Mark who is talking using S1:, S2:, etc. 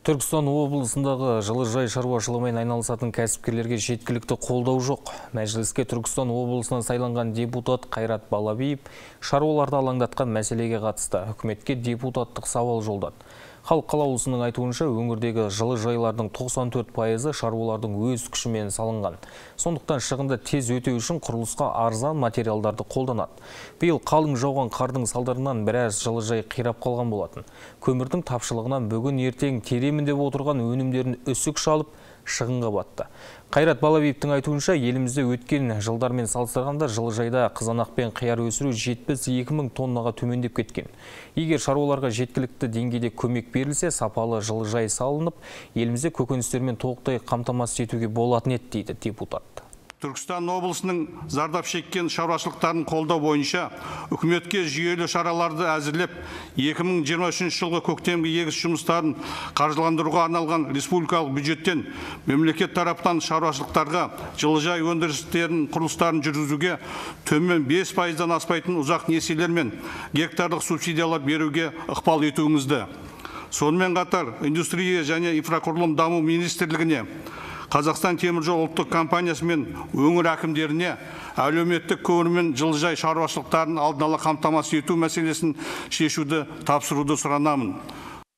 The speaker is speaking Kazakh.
S1: Түркістан облысындағы жылыжай шаруашылығымен айналысатын кәсіпкерлерге жеткілікті қолдау жоқ. Мәжіліске Түркістан облысынан сайланған депутат Қайрат Балабиев шаруаларды алаңдатқан мәселеге қатысты үкіметке депутаттық сауал жолдады. Халық қалаулысының айтуынша, өңірдегі жылыжайлардың 94%-ы шаруалардың өз күшімен салынған. Сондықтан шығынды тез өтеу үшін құрылысқа арзан материалдарды қолданады. Биыл қалың жауған қардың салдарынан біраз жылыжай қирап қалған болатын. Көмірдің тапшылығынан бүгін ертең теремін деп отырған өнімдерін үсік шалып, шығынға батты. Қайрат Балабиевтің айтуынша, елімізде өткен жылдармен салыстырғанда жылыжайда қызанақ пен қияр өсіру 72 мың тоннаға төмендеп кеткен. Егер шаруаларға жеткілікті деңгейде көмек берілсе, сапалы жылыжай салынып, елімізде көкөністермен толықтай қамтамасыз етуге болатын еді, дейді депутат.
S2: Түркістан облысының зардап шеккен шаруашылықтарын қолдау бойынша үкіметке жүйелі шараларды әзірлеп, 2023 жылғы көктемгі егіс жұмыстарын қаржыландыруға арналған республикалық бюджеттен мемлекет тараптан шаруашылықтарға жылыжай өндірістерінің құрылыстарын жүргізуге төмен 5%-дан аспайтын ұзақ несиелер мен гектарлық субсидиялар беруге ықпал етуіңізді. Сонымен қатар индустрия және инфрақұрылым даму министрлігіне, Қазақстан темір жол ұлттық компаниясы мен өңір әкімдеріне әлеуметтік көмір мен жылыжай шаруашылықтарын алдын ала қамтамасыз ету мәселесін шешуді тапсыруды сұранамын.